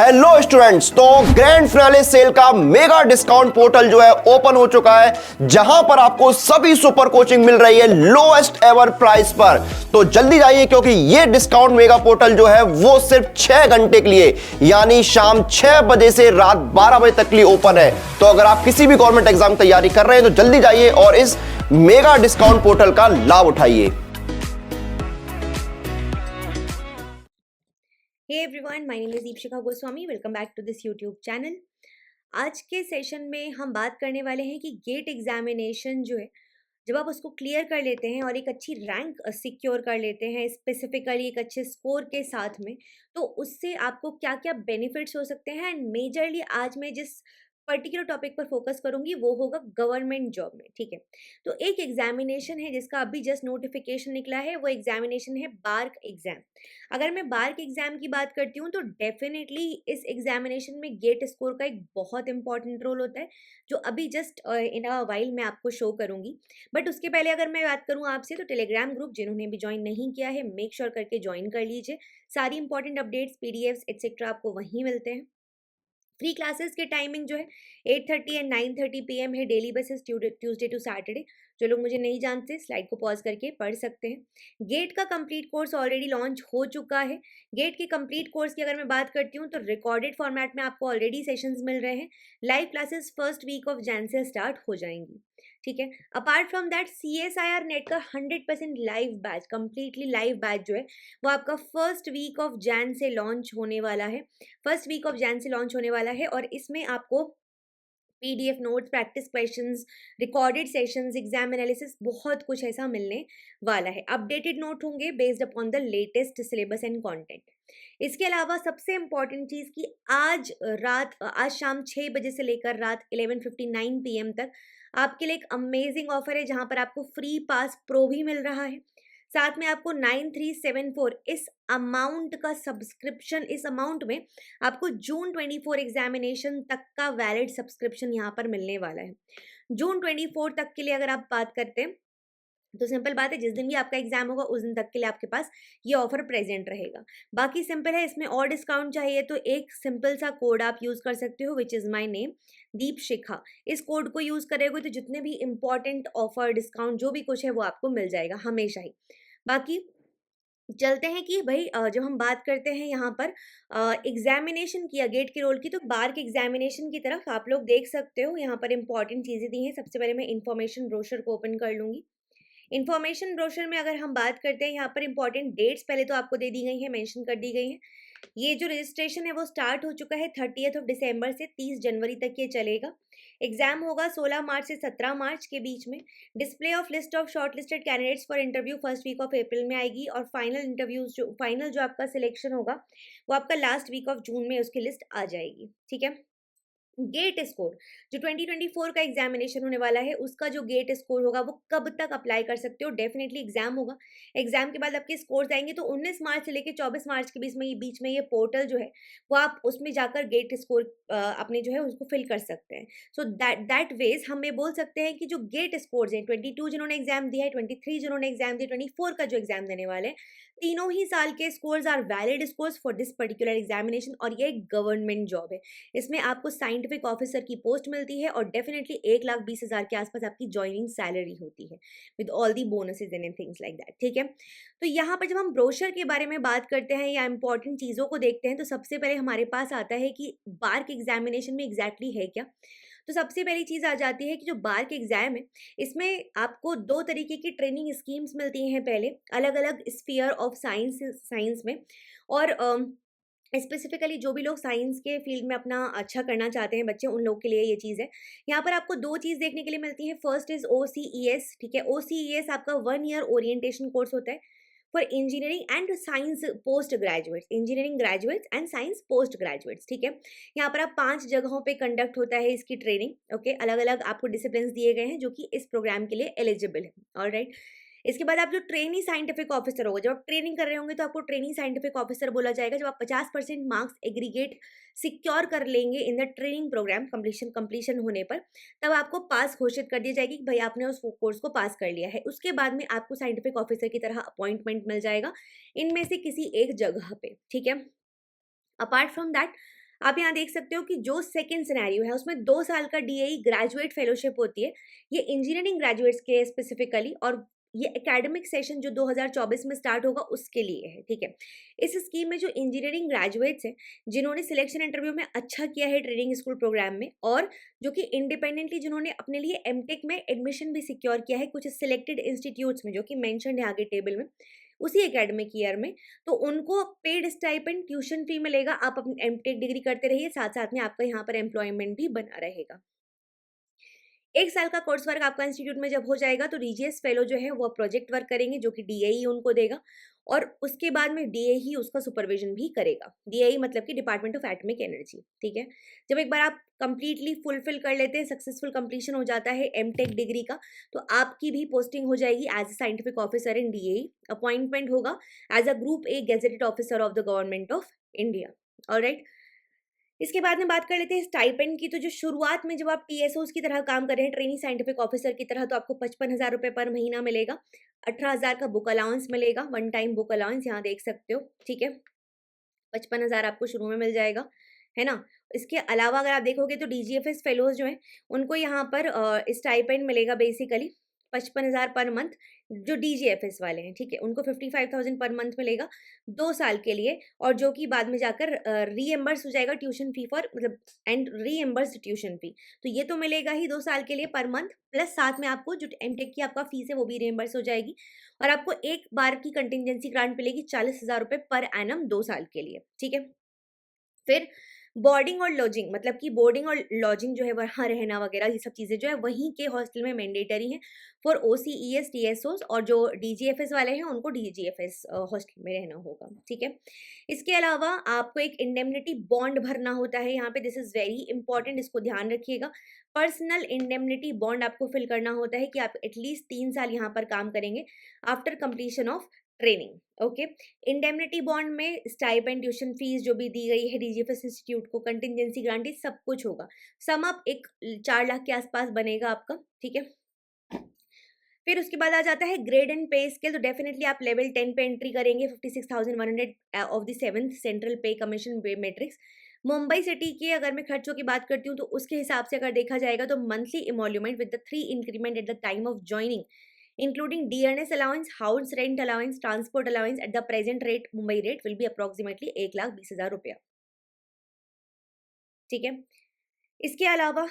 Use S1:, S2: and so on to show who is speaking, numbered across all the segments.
S1: Hello students, तो grand finale cell का mega discount portal जो है ओपन हो चुका है, जहां पर आपको सभी सुपर कोचिंग मिल रही है लोएस्ट एवर प्राइस पर। तो जल्दी जाइए, क्योंकि ये डिस्काउंट मेगा पोर्टल जो है वो सिर्फ 6 घंटे के लिए, यानी शाम 6 बजे से रात 12 बजे तक के लिए ओपन है। तो अगर आप किसी भी गवर्नमेंट एग्जाम तैयारी कर रहे हैं तो जल्दी जाइए और इस मेगा डिस्काउंट पोर्टल का लाभ उठाइए।
S2: Hey everyone, my name is Deepshika Goswami. Welcome back to this YouTube channel. आज के सेशन में हम बात करने वाले हैं कि गेट एग्जामिनेशन जो है, जब आप उसको क्लियर कर लेते हैं और एक अच्छी रैंक सिक्योर कर लेते हैं, स्पेसिफिकली एक अच्छे स्कोर के साथ में, तो उससे आपको क्या क्या बेनिफिट्स हो सकते हैं। एंड मेजरली आज मैं जिस पर्टिकुलर टॉपिक पर फोकस करूंगी वो होगा गवर्नमेंट जॉब में। ठीक है, तो एक एग्जामिनेशन है जिसका अभी जस्ट नोटिफिकेशन निकला है, वो एग्जामिनेशन है बार्क एग्जाम। अगर मैं बार्क एग्जाम की बात करती हूँ तो डेफिनेटली इस एग्जामिनेशन में गेट स्कोर का एक बहुत इंपॉर्टेंट रोल होता है, जो अभी जस्ट इन अ वाइल मैं आपको शो करूंगी। बट उसके पहले अगर मैं बात करूँ आपसे, तो टेलीग्राम ग्रुप जिन्होंने भी ज्वाइन नहीं किया है, मेक श्योर करके ज्वाइन कर लीजिए। सारी इंपॉर्टेंट अपडेट्स, पीडीएफ्स एक्सेट्रा आपको वहीं मिलते हैं। फ्री क्लासेस के टाइमिंग जो है 8:30 एंड 9:30 PM है, daily basis Tuesday to Saturday. जो लोग मुझे नहीं जानते, स्लाइड को पॉज करके पढ़ सकते हैं। गेट का कंप्लीट कोर्स ऑलरेडी लॉन्च हो चुका है। गेट के कंप्लीट कोर्स की अगर मैं बात करती हूँ तो रिकॉर्डेड फॉर्मेट में आपको ऑलरेडी सेशंस मिल रहे हैं। Live classes first week of Jan से स्टार्ट हो जाएंगी। ठीक है, apart from that CSIR NET का 100% live batch, completely live batch जो है वो आपका फर्स्ट वीक ऑफ जैन से लॉन्च होने वाला है। और इसमें आपको PDF notes, practice questions, recorded sessions, exam analysis, बहुत कुछ ऐसा मिलने वाला है। अपडेटेड नोट होंगे based upon the latest syllabus and content. इसके अलावा सबसे इंपॉर्टेंट चीज़ कि आज शाम 6 बजे से लेकर रात 11:59 PM तक आपके लिए एक अमेजिंग ऑफर है, जहां पर आपको फ्री पास प्रो भी मिल रहा है। साथ में आपको 9374 इस अमाउंट का सब्सक्रिप्शन, इस अमाउंट में आपको जून 24 एग्जामिनेशन तक का वैलिड सब्सक्रिप्शन यहाँ पर मिलने वाला है। जून 24 तक के लिए अगर आप बात करते हैं तो सिंपल बात है, जिस दिन भी आपका एग्जाम होगा उस दिन तक के लिए आपके पास ये ऑफर प्रेजेंट रहेगा। बाकी सिंपल है, इसमें और डिस्काउंट चाहिए तो एक सिंपल सा कोड आप यूज कर सकते हो, विच इज माय नेम दीप शिखा। इस कोड को यूज करेंगे तो जितने भी इंपॉर्टेंट ऑफर, डिस्काउंट, जो भी कुछ है वो आपको मिल जाएगा हमेशा ही। बाकी चलते हैं कि भाई जब हम बात करते हैं यहाँ पर एग्जामिनेशन किया गेट के रोल की, तो बार के एग्जामिनेशन की तरफ आप लोग देख सकते हो, यहाँ पर इंपॉर्टेंट चीज़ें दी हैं। सबसे पहले मैं इन्फॉर्मेशन ब्रोशर को ओपन कर लूँगी। इन्फॉर्मेशन ब्रोशर में अगर हम बात करते हैं, यहाँ पर इंपॉर्टेंट डेट्स पहले तो आपको दे दी गई है, मेंशन कर दी गई है। ये जो रजिस्ट्रेशन है वो स्टार्ट हो चुका है 30 दिसंबर से 30 जनवरी तक ये चलेगा। एग्जाम होगा 16 मार्च से 17 मार्च के बीच में। Display of list of short listed candidates for interview first week of April में आएगी, और फाइनल जो आपका सिलेक्शन होगा वो आपका लास्ट वीक ऑफ जून में उसकी लिस्ट आ जाएगी। ठीक है, गेट स्कोर जो 2024 का एग्जामिनेशन होने वाला है, उसका जो गेट स्कोर होगा वो कब तक अप्लाई कर सकते हो। डेफिनेटली एग्जाम होगा, एग्जाम के बाद आपके स्कोर्स आएंगे, तो 19 मार्च से लेकर 24 मार्च के बीच में ये पोर्टल जो है वो आप उसमें जाकर गेट स्कोर अपने जो है उसको फिल कर सकते हैं। सो दैट वेज हम ये बोल सकते हैं कि जो गेट स्कोर्स हैं, 22 जिन्होंने एग्जाम दिया है, 23 जिन्होंने एग्जाम दिया, 24 का जो एग्जाम देने वाले हैं, तीनों ही साल के scores are valid scores for this particular examination. और ये एक गवर्नमेंट जॉब है, इसमें आपको साइंटिफिक ऑफिसर की पोस्ट मिलती है, और डेफिनेटली 1,20,000 के आसपास आपकी ज्वाइनिंग सैलरी होती है with all the bonuses and things like that. ठीक है, तो यहाँ पर जब हम ब्रोशर के बारे में बात करते हैं या इंपॉर्टेंट चीज़ों को देखते हैं, तो सबसे पहले हमारे पास आता है कि बार के एग्जामिनेशन में एग्जैक्टली है क्या। तो सबसे पहली चीज़ आ जाती है कि जो बार के एग्जाम है, इसमें आपको 2 तरीके की ट्रेनिंग स्कीम्स मिलती हैं। पहले अलग अलग स्फीयर ऑफ साइंस में, और स्पेसिफिकली जो भी लोग साइंस के फील्ड में अपना अच्छा करना चाहते हैं बच्चे, उन लोग के लिए ये चीज़ है। यहाँ पर आपको 2 चीज़ देखने के लिए मिलती है। First is OCES। ठीक है, OCES आपका 1 ईयर ओरिएंटेशन कोर्स होता है for engineering and science post graduates, engineering graduates and science post graduates. ठीक है, यहाँ पर आप 5 जगहों पे कंडक्ट होता है इसकी ट्रेनिंग। ओके, अलग अलग आपको डिसिप्लिन दिए गए हैं जो कि इस प्रोग्राम के लिए एलिजिबल है। ऑलराइट, इसके बाद आप जो ट्रेनी साइंटिफिक ऑफिसर होगा, जब आप ट्रेनिंग कर रहे होंगे तो आपको ट्रेनिंग साइंटिफिक ऑफिसर बोला जाएगा। जब आप 50% मार्क्स एग्रीगेट सिक्योर कर लेंगे in the training program completion होने पर, तब आपको पास घोषित कर दी जाएगी कि भाई आपने उस कोर्स को पास कर लिया है। उसके बाद में आपको साइंटिफिक ऑफिसर की तरह अपॉइंटमेंट मिल जाएगा इनमें से किसी एक जगह पे। ठीक है, अपार्ट फ्रॉम दैट आप यहाँ देख सकते हो कि जो सेकंड सिनेरियो है उसमें 2 साल का डीएई ग्रेजुएट फेलोशिप होती है। ये इंजीनियरिंग ग्रेजुएट्स के स्पेसिफिकली, और ये एकेडमिक सेशन जो 2024 में स्टार्ट होगा उसके लिए है, ठीक है। इस स्कीम में जो इंजीनियरिंग ग्रेजुएट्स हैं जिन्होंने सिलेक्शन इंटरव्यू में अच्छा किया है ट्रेनिंग स्कूल प्रोग्राम में, और जो कि इंडिपेंडेंटली जिन्होंने अपने लिए एमटेक में एडमिशन भी सिक्योर किया है कुछ सिलेक्टेड इंस्टीट्यूट्स में जो कि मेंशन्ड है आगे टेबल में, उसी एकेडमिक ईयर में, तो उनको पेड स्टाइपेंड ट्यूशन फी मिलेगा। आप अपनी एमटेक डिग्री करते रहिए, साथ साथ में आपका यहाँ पर एम्प्लॉयमेंट भी बना रहेगा। 1 साल का कोर्स वर्क आपका इंस्टीट्यूट में जब हो जाएगा तो डीजीएस फेलो जो है वो प्रोजेक्ट वर्क करेंगे जो कि डीएई उनको देगा, और उसके बाद में डीए ही उसका सुपरविजन भी करेगा। डीएई मतलब कि डिपार्टमेंट ऑफ एटॉमिक एनर्जी, ठीक है। जब एक बार आप कंप्लीटली फुलफिल कर लेते हैं, सक्सेसफुल कंप्लीशन हो जाता है एमटेक डिग्री का, तो आपकी भी पोस्टिंग हो जाएगी as a scientific officer in DAE. Appointment होगा as a group A gazetted officer of the government of India. Alright, इसके बाद में बात कर लेते हैं स्टाइपेंड की। तो जो शुरुआत में जब आप टीएसओस की तरह काम कर रहे हैं, ट्रेनिंग साइंटिफिक ऑफिसर की तरह, तो आपको 55,000 रुपये पर महीना मिलेगा। 18,000 का बुक अलाउंस मिलेगा, वन टाइम बुक अलाउंस यहाँ देख सकते हो, ठीक है। 55,000 आपको शुरू में मिल जाएगा, है ना। इसके अलावा अगर आप देखोगे तो डीजीएफएस फेलोज जो हैं उनको यहाँ पर स्टाइपेंड मिलेगा बेसिकली 55,000 पर मंथ। जो डीजीएफएस वाले हैं, ठीक है, उनको 55,000 पर मंथ मिलेगा 2 साल के लिए, और जो कि बाद में जाकर रीएम्बर्स हो जाएगा ट्यूशन फी फॉर, मतलब एंड रीएम्बर्स ट्यूशन फी। तो ये तो मिलेगा ही 2 साल के लिए पर मंथ, प्लस साथ में आपको जो एमटेक की आपका फीस है वो भी रीएम्बर्स हो जाएगी, और आपको एक बार की कंटिजेंसी ग्रांट मिलेगी 40,000 रुपये पर एनम 2 साल के लिए, ठीक है। फिर बोर्डिंग और लॉजिंग, मतलब कि बोर्डिंग और लॉजिंग जो है वहाँ रहना वगैरह ये सब चीज़ें जो है वहीं के हॉस्टल में मैंडेटरी हैं फॉर ओसीईएस टीएसओस, और जो डीजीएफएस वाले हैं उनको डीजीएफएस हॉस्टल में रहना होगा, ठीक है। इसके अलावा आपको एक इंडेमनिटी बॉन्ड भरना होता है यहाँ पे, दिस इज़ वेरी इंपॉर्टेंट, इसको ध्यान रखिएगा। पर्सनल इंडेमनिटी बॉन्ड आपको फिल करना होता है कि आप एटलीस्ट 3 साल यहाँ पर काम करेंगे after completion of training, okay. Indemnity bond में स्टाइपेंड, ट्यूशन फीस जो भी दी गई है डीजीएफएस इंस्टीट्यूट को, कंटिजेंसी ग्रांट, सब कुछ होगा। सम अप एक 4 लाख के आसपास बनेगा आपका, ठीक है। फिर उसके बाद आ जाता है ग्रेड एंड पे स्केल। तो डेफिनेटली आप लेवल 10 पे एंट्री करेंगे, 56,100 ऑफ द 7th सेंट्रल पे कमीशन पे मैट्रिक्स। मुंबई सिटी के अगर मैं खर्चों की बात करती हूँ तो उसके हिसाब से अगर देखा जाएगा तो monthly emolument with the 3 increment at the time of joining, including DNS allowance, house rent allowance, transport allowance at the present rate, Mumbai rate will be approximately 1,20,000 रुपया, ठीक है। इसके अलावा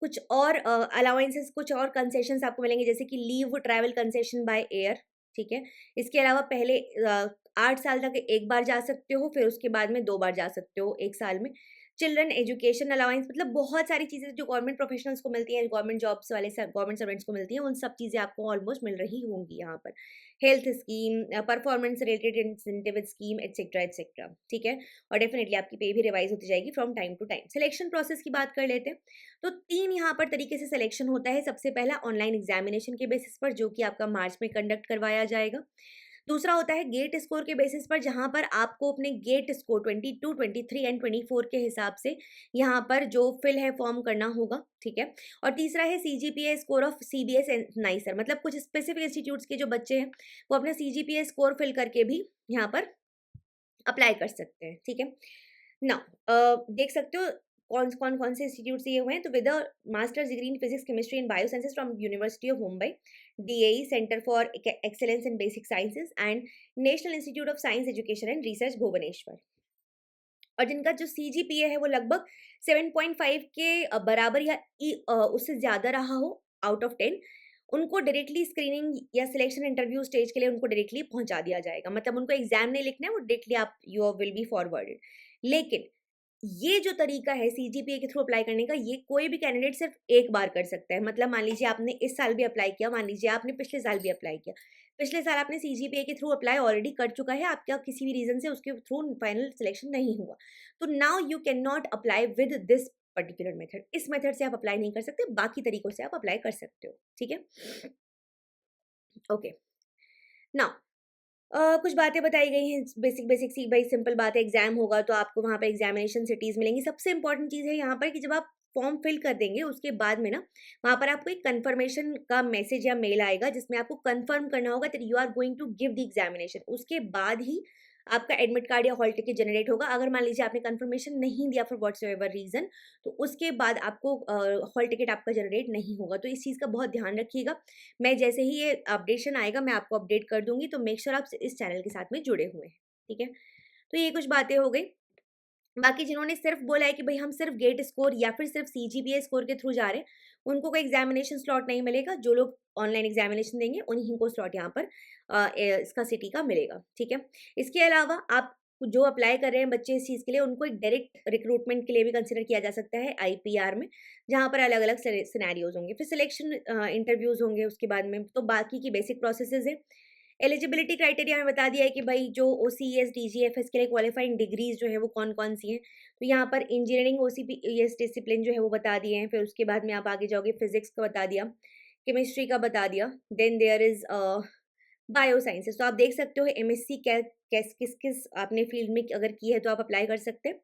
S2: कुछ और अलाउंसेस, कुछ और कंसेशंस आपको मिलेंगे, जैसे कि leave travel concession by air, ठीक है। इसके अलावा पहले 8 साल तक एक बार जा सकते हो, फिर उसके बाद में 2 बार जा सकते हो 1 साल में। चिल्ड्रन एजुकेशन अलाउंस, मतलब बहुत सारी चीज़ें जो गवर्नमेंट प्रोफेशनल्स को मिलती हैं, गवर्नमेंट जॉब्स वाले गवर्नमेंट सर्वेंट्स को मिलती हैं, उन सब चीज़ें आपको ऑलमोस्ट मिल रही होंगी यहाँ पर। Health scheme, performance related incentive scheme, etcetera etcetera, ठीक है। और डेफिनेटली आपकी पे भी रिवाइज होती जाएगी from time to time. Selection process की बात कर लेते हैं, तो 3 यहाँ पर तरीके से सिलेक्शन होता है। सबसे पहला ऑनलाइन एग्जामिनेशन के बेसिस पर, जो कि आपका मार्च में कंडक्ट करवाया जाएगा। दूसरा होता है गेट स्कोर के बेसिस पर, जहां पर आपको अपने गेट स्कोर 22, 23 एंड 24 के हिसाब से यहाँ पर जो फिल है फॉर्म करना होगा, ठीक है। और तीसरा है CGPA score of CBS and nicer, मतलब कुछ स्पेसिफिक इंस्टीट्यूट्स के जो बच्चे हैं वो अपना सीजीपीए स्कोर फिल करके भी यहाँ पर अप्लाई कर सकते हैं, ठीक है ना। देख सकते हो कौन से इंस्टीट्यूट से ये हुए हैं। तो with masters degree in physics, chemistry and bio sciences from university of Mumbai, DAE centre for excellence in basic sciences, and national institute of science education and research Bhubaneswar. और जिनका जो सीजीपीए है वो लगभग 7.5 के बराबर या उससे ज़्यादा रहा हो आउट ऑफ 10, उनको डायरेक्टली स्क्रीनिंग या सिलेक्शन इंटरव्यू स्टेज के लिए उनको डायरेक्टली पहुंचा दिया जाएगा। मतलब उनको एग्जाम नहीं लिखना है, वो डायरेक्टली आप यू विल बी फॉरवर्डेड। लेकिन ये जो तरीका है सीजीपीए के थ्रू अप्लाई करने का, ये कोई भी कैंडिडेट सिर्फ एक बार कर सकता है। मतलब मान लीजिए आपने इस साल भी अप्लाई किया, मान लीजिए आपने पिछले साल भी अप्लाई किया, पिछले साल आपने सीजीपीए के थ्रू अप्लाई ऑलरेडी कर चुका है, आपका किसी भी रीजन से उसके थ्रू फाइनल सिलेक्शन नहीं हुआ, तो now you can not apply with this particular method. इस मेथड से आप अप्लाई नहीं कर सकते, बाकी तरीकों से आप अप्लाई कर सकते हो, ठीक है। ओके, नाउ कुछ बातें बताई गई हैं, बेसिक सी भाई सिंपल बात है। एग्जाम होगा तो आपको वहाँ पर एग्जामिनेशन सिटीज़ मिलेंगी। सबसे इंपॉर्टेंट चीज़ है यहाँ पर कि जब आप फॉर्म फिल कर देंगे उसके बाद में ना वहाँ पर आपको एक कंफर्मेशन का मैसेज या मेल आएगा जिसमें आपको कंफर्म करना होगा that you are going to give the examination. उसके बाद ही आपका एडमिट कार्ड या हॉल टिकट जनरेट होगा। अगर मान लीजिए आपने कंफर्मेशन नहीं दिया फॉर व्हाट्सएवर रीज़न, तो उसके बाद आपको हॉल टिकट आपका जनरेट नहीं होगा। तो इस चीज़ का बहुत ध्यान रखिएगा। मैं जैसे ही ये अपडेशन आएगा मैं आपको अपडेट कर दूँगी, तो मेक श्योर आप इस चैनल के साथ में जुड़े हुए हैं, ठीक है? तो ये कुछ बातें हो गई। बाकी जिन्होंने सिर्फ बोला है कि भई हम सिर्फ गेट स्कोर या फिर सिर्फ सीजीपीए स्कोर के थ्रू जा रहे हैं, उनको कोई एग्ज़ामिनेशन स्लॉट नहीं मिलेगा। जो लोग ऑनलाइन एग्ज़ामिनेशन देंगे उन्हीं को स्लॉट यहाँ पर इसका सिटी का मिलेगा, ठीक है? इसके अलावा आप जो अप्लाई कर रहे हैं बच्चे इस चीज़ के लिए, उनको एक डायरेक्ट रिक्रूटमेंट के लिए भी कंसिडर किया जा सकता है आईपीआर में, जहाँ पर अलग-अलग सिनेरियोज़ होंगे। फिर सिलेक्शन इंटरव्यूज़ होंगे उसके बाद में, तो बाकी की बेसिक प्रोसेसेज़ हैं। एलिजिबिलिटी क्राइटेरिया में बता दिया है कि भाई जो ओसीईएस, डीजीएफएस के लिए क्वालिफाइंग डिग्रीज जो है वो कौन-कौन सी हैं। तो यहाँ पर इंजीनियरिंग ओसीपीएस डिसिप्लिन जो है वो बता दिए हैं। फिर उसके बाद में आप आगे जाओगे, फिजिक्स का बता दिया, केमिस्ट्री का बता दिया। Then there is bio sciences. तो आप देख सकते हो एमएससी किस-किस आपने फील्ड में अगर की है तो आप अप्लाई कर सकते हैं।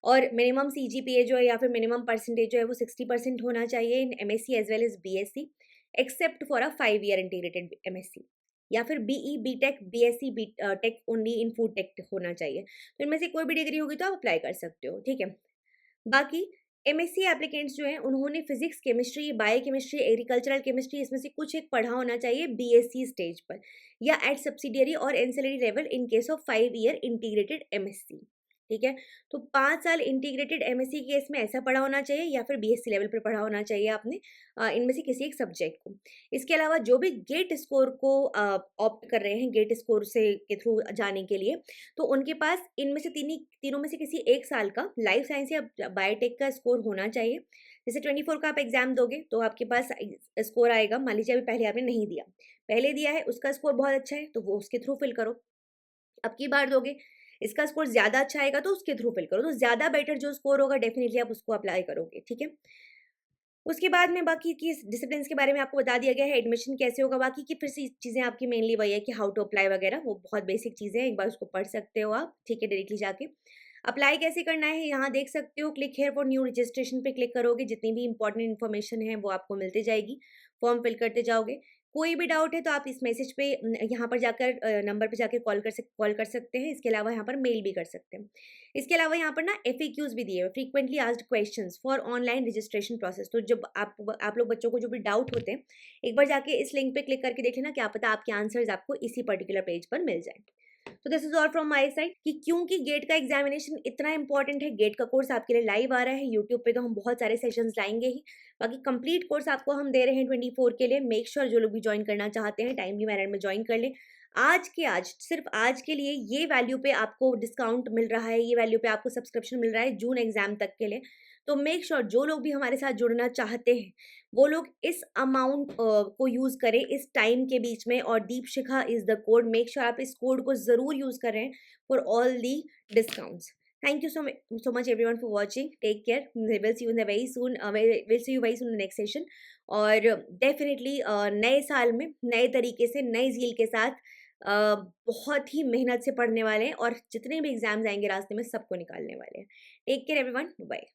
S2: और मिनिमम सीजीपीए जो है या फिर मिनिमम परसेंटेज जो है वो 60% होना चाहिए in MSc as well as BSc, except for a 5 year integrated MSc, या फिर BE, BTech, BSc, tech only in food tech होना चाहिए। तो इनमें से कोई भी डिग्री होगी तो आप अप्लाई कर सकते हो, ठीक है? बाकी एमएससी एप्लीकेंट्स जो हैं उन्होंने physics, chemistry, biochemistry, agricultural chemistry इसमें से कुछ एक पढ़ा होना चाहिए बीएससी स्टेज पर या एट सब्सिडियरी और ancillary level in case of 5 year integrated MSc, ठीक है? तो 5 साल इंटीग्रेटेड एमएससी केस में ऐसा पढ़ा होना चाहिए या फिर बीएससी लेवल पर पढ़ा होना चाहिए आपने इनमें से किसी एक सब्जेक्ट को। इसके अलावा जो भी गेट स्कोर को ऑप्ट कर रहे हैं गेट स्कोर से के थ्रू जाने के लिए, तो उनके पास इनमें से तीनों में से किसी एक साल का लाइफ साइंस या बायोटेक का स्कोर होना चाहिए। जैसे 24 का आप एग्जाम दोगे तो आपके पास स्कोर आएगा, मान लीजिए अभी पहले आपने नहीं दिया, पहले दिया है उसका स्कोर बहुत अच्छा है तो वो उसके थ्रू फिल करो। अब की बार दोगे, इसका स्कोर ज़्यादा अच्छा आएगा तो उसके थ्रू फिल करो, तो ज़्यादा बेटर जो स्कोर होगा डेफिनिटली आप उसको अप्लाई करोगे, ठीक है? उसके बाद में बाकी की डिसिप्लिन्स के बारे में आपको बता दिया गया है, एडमिशन कैसे होगा, बाकी की फिर से चीज़ें आपकी मेनली वही है कि हाउ टू अप्लाई वगैरह, वो बहुत बेसिक चीज़ें हैं, एक बार उसको पढ़ सकते हो आप, ठीक है, डायरेक्टली जाके। अप्लाई कैसे करना है यहाँ देख सकते हो, click here for new registration पे क्लिक करोगे, जितनी भी इंपॉर्टेंट इन्फॉर्मेशन है वो आपको मिलती जाएगी, फॉर्म फिल करते जाओगे। कोई भी डाउट है तो आप इस मैसेज पे यहाँ पर जाकर नंबर पे जाकर कॉल कर सकते हैं, इसके अलावा यहाँ पर मेल भी कर सकते हैं। इसके अलावा यहाँ पर ना एफएक्यूज भी दिए हुए, frequently asked questions for online registration process. तो जब आप लोग बच्चों को जो भी डाउट होते हैं, एक बार जाके इस लिंक पे क्लिक करके देख लेना, क्या पता आपके आंसर्स आपको इसी पर्टिकुलर पेज पर मिल जाए। तो this is all from my side कि क्योंकि गेट का एग्जामिनेशन इतना इंपॉर्टेंट है, गेट का कोर्स आपके लिए लाइव आ रहा है यूट्यूब पे, तो हम बहुत सारे सेशंस लाएंगे ही। बाकी कंप्लीट कोर्स आपको हम दे रहे हैं 24 के लिए। मेक श्योर जो लोग भी ज्वाइन करना चाहते हैं टाइमली मैनर में ज्वाइन कर लें। आज के आज, सिर्फ आज के लिए ये वैल्यू पे आपको डिस्काउंट मिल रहा है, ये वैल्यू पे आपको सब्सक्रिप्शन मिल रहा है जून एग्जाम तक के लिए। तो मेक श्योर जो लोग भी हमारे साथ जुड़ना चाहते हैं वो लोग इस अमाउंट को यूज़ करें इस टाइम के बीच में, और Deepshikha is the code. Make sure आप इस कोड को ज़रूर यूज़ करें for all the discounts. Thank you so much everyone for watching. Take care. We'll see you in the very soon. We'll see you very soon in the next session. और definitely नए साल में नए तरीके से नए zeal के साथ बहुत ही मेहनत से पढ़ने वाले हैं, और जितने भी एग्जाम्स आएंगे रास्ते में सबको निकालने वाले हैं। Take care everyone, bye.